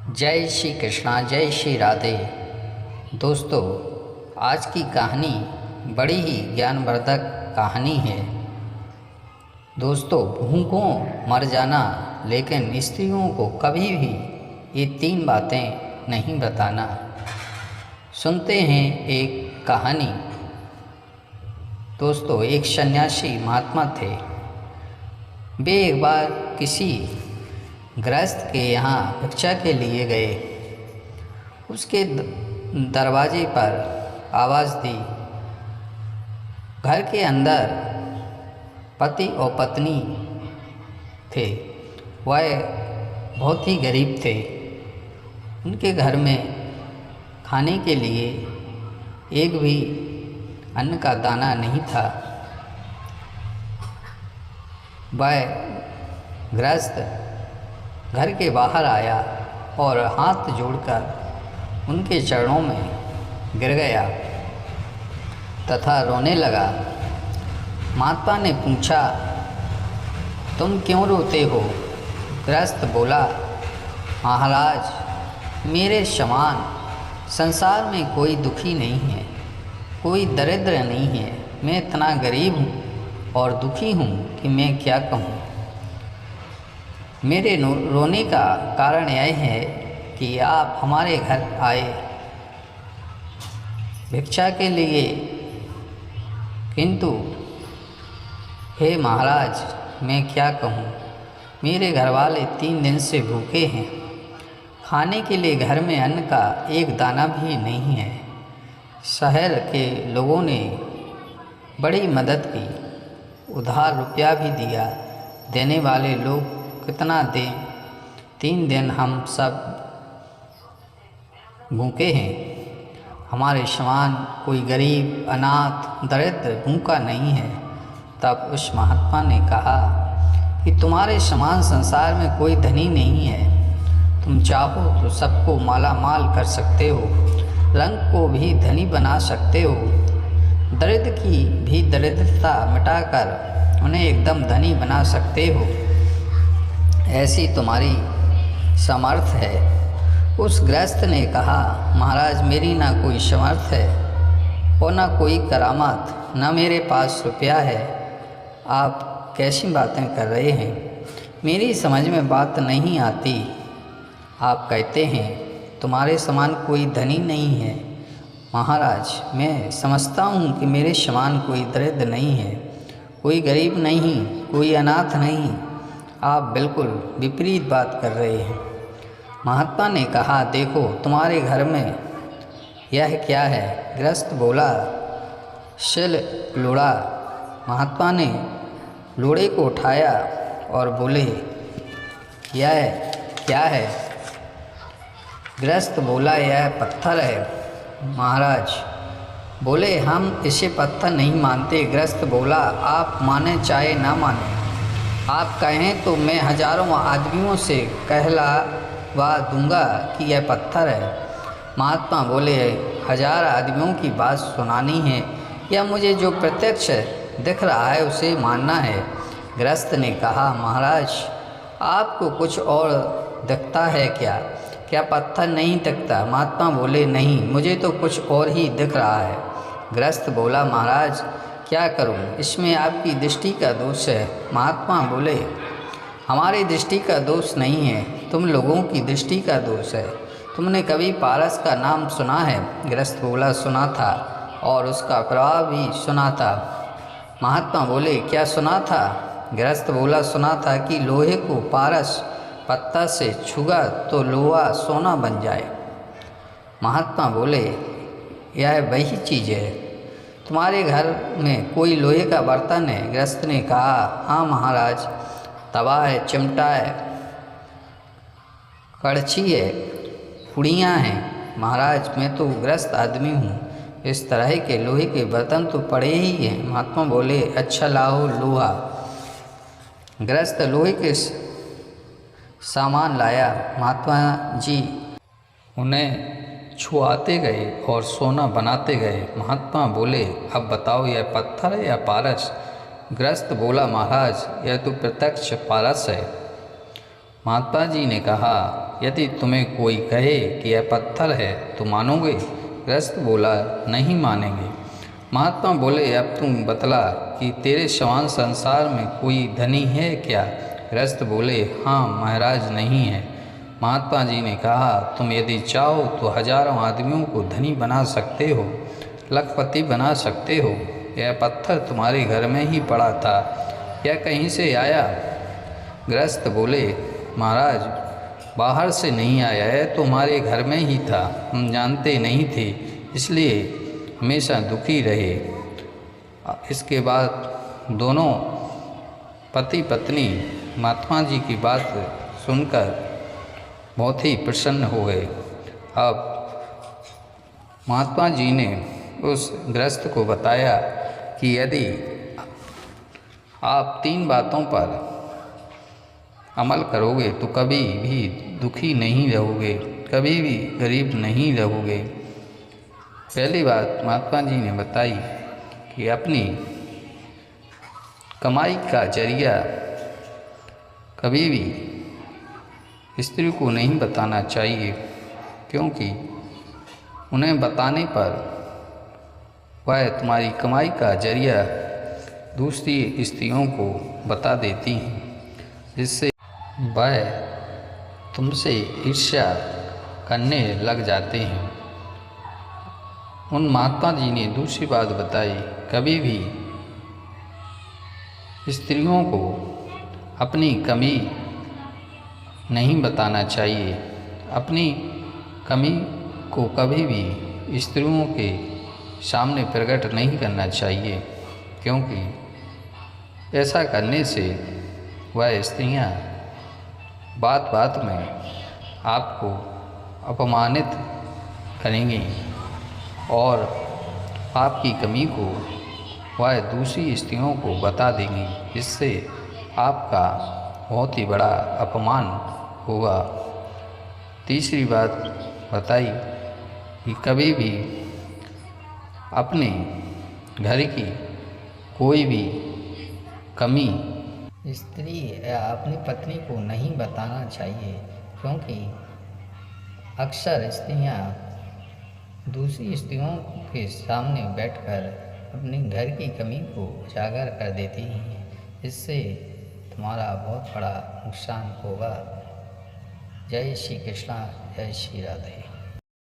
जय श्री कृष्णा, जय श्री राधे। दोस्तों, आज की कहानी बड़ी ही ज्ञानवर्धक कहानी है। दोस्तों, भूखों मर जाना, लेकिन स्त्रियों को कभी भी ये 3 बातें नहीं बताना। सुनते हैं एक कहानी। दोस्तों, एक सन्यासी महात्मा थे। वे एक बार किसी गृहस्थ के यहाँ भिक्षा के लिए गए। उसके दरवाजे पर आवाज़ दी। घर के अंदर पति और पत्नी थे। वह बहुत ही गरीब थे। उनके घर में खाने के लिए एक भी अन्न का दाना नहीं था। वह गृहस्थ घर के बाहर आया और हाथ जोड़कर उनके चरणों में गिर गया तथा रोने लगा। महात्मा ने पूछा, तुम क्यों रोते हो? गृहस्थ बोला, महाराज, मेरे समान संसार में कोई दुखी नहीं है, कोई दरिद्र नहीं है। मैं इतना गरीब हूँ और दुखी हूँ कि मैं क्या कहूँ। मेरे रोने का कारण यह है कि आप हमारे घर आए भिक्षा के लिए, किंतु हे महाराज, मैं क्या कहूँ। मेरे घर वाले 3 दिन से भूखे हैं। खाने के लिए घर में अन्न का एक दाना भी नहीं है। शहर के लोगों ने बड़ी मदद की, उधार रुपया भी दिया। देने वाले लोग कितना दें? 3 दिन हम सब भूखे हैं। हमारे समान कोई गरीब, अनाथ, दरिद्र भूखा नहीं है। तब उस महात्मा ने कहा कि तुम्हारे समान संसार में कोई धनी नहीं है। तुम चाहो तो सबको माला माल कर सकते हो, रंग को भी धनी बना सकते हो, दरिद्र की भी दरिद्रता मिटाकर उन्हें एकदम धनी बना सकते हो। ऐसी तुम्हारी समर्थ है। उस गृहस्थ ने कहा, महाराज, मेरी ना कोई समर्थ है और ना कोई करामात, ना मेरे पास रुपया है। आप कैसी बातें कर रहे हैं? मेरी समझ में बात नहीं आती। आप कहते हैं तुम्हारे समान कोई धनी नहीं है। महाराज, मैं समझता हूँ कि मेरे समान कोई दरिद्र नहीं है, कोई गरीब नहीं, कोई अनाथ नहीं। आप बिल्कुल विपरीत बात कर रहे हैं। महात्मा ने कहा, देखो तुम्हारे घर में यह क्या है? गृहस्थ बोला, शिल लोड़ा। महात्मा ने लोड़े को उठाया और बोले, यह क्या है? गृहस्थ बोला, यह पत्थर है। महाराज बोले, हम इसे पत्थर नहीं मानते। गृहस्थ बोला, आप माने चाहे ना माने, आप कहें तो मैं हजारों आदमियों से कहलवा दूंगा कि यह पत्थर है। महात्मा बोले, 1000 आदमियों की बात सुनानी है या मुझे जो प्रत्यक्ष दिख रहा है उसे मानना है? गृहस्थ ने कहा, महाराज, आपको कुछ और दिखता है क्या? क्या पत्थर नहीं दिखता? महात्मा बोले, नहीं, मुझे तो कुछ और ही दिख रहा है। गृहस्थ बोला, महाराज, क्या करूं? इसमें आपकी दृष्टि का दोष है। महात्मा बोले, हमारी दृष्टि का दोष नहीं है, तुम लोगों की दृष्टि का दोष है। तुमने कभी पारस का नाम सुना है? गृहस्थ बोला, सुना था और उसका प्रभाव भी सुना था। महात्मा बोले, क्या सुना था? गृहस्थ बोला, सुना था कि लोहे को पारस पत्थर से छुआ तो लोहा सोना बन जाए। महात्मा बोले, यह वही चीज़ है। तुम्हारे घर में कोई लोहे का बर्तन है? गृहस्थ ने कहा, हाँ महाराज, तवा है, चिमटा है, कड़छी है, पुड़ियाँ हैं। महाराज, मैं तो गृहस्थ आदमी हूँ, इस तरह के लोहे के बर्तन तो पड़े ही हैं। महात्मा बोले, अच्छा लाओ लोहा। गृहस्थ लोहे के सामान लाया। महात्मा जी उन्हें छुआते गए और सोना बनाते गए। महात्मा बोले, अब बताओ, यह पत्थर है या पारस? गृहस्थ बोला, महाराज, यह तो प्रत्यक्ष पारस है। महात्मा जी ने कहा, यदि तुम्हें कोई कहे कि यह पत्थर है तो मानोगे? गृहस्थ बोला, नहीं मानेंगे। महात्मा बोले, अब तुम बतला कि तेरे समान संसार में कोई धनी है क्या? गृहस्थ बोले, हाँ महाराज, नहीं है। महात्मा जी ने कहा, तुम यदि चाहो तो हजारों आदमियों को धनी बना सकते हो, लखपति बना सकते हो। यह पत्थर तुम्हारे घर में ही पड़ा था, यह कहीं से आया? गृहस्थ बोले, महाराज, बाहर से नहीं आया है, तो हमारे घर में ही था, हम जानते नहीं थे, इसलिए हमेशा दुखी रहे। इसके बाद दोनों पति पत्नी महात्मा जी की बात सुनकर बहुत ही प्रसन्न हो गए। अब महात्मा जी ने उस गृहस्थ को बताया कि यदि आप 3 बातों पर अमल करोगे तो कभी भी दुखी नहीं रहोगे, कभी भी गरीब नहीं रहोगे। पहली बात महात्मा जी ने बताई कि अपनी कमाई का जरिया कभी भी स्त्री को नहीं बताना चाहिए, क्योंकि उन्हें बताने पर वह तुम्हारी कमाई का जरिया दूसरी स्त्रियों को बता देती हैं, जिससे वह तुमसे ईर्ष्या करने लग जाते हैं। उन महात्मा जी ने दूसरी बात बताई, कभी भी स्त्रियों को अपनी कमी नहीं बताना चाहिए। अपनी कमी को कभी भी स्त्रियों के सामने प्रकट नहीं करना चाहिए, क्योंकि ऐसा करने से वह स्त्रियां बात बात में आपको अपमानित करेंगी और आपकी कमी को वह दूसरी स्त्रियों को बता देंगी, जिससे आपका बहुत ही बड़ा अपमान होगा। तीसरी बात बताई कि कभी भी अपने घर की कोई भी कमी स्त्री या अपनी पत्नी को नहीं बताना चाहिए, क्योंकि अक्सर स्त्रियां दूसरी स्त्रियों के सामने बैठकर अपने घर की कमी को उजागर कर देती हैं। इससे तुम्हारा बहुत बड़ा नुकसान होगा। जय श्री कृष्णा, जय श्री राधे।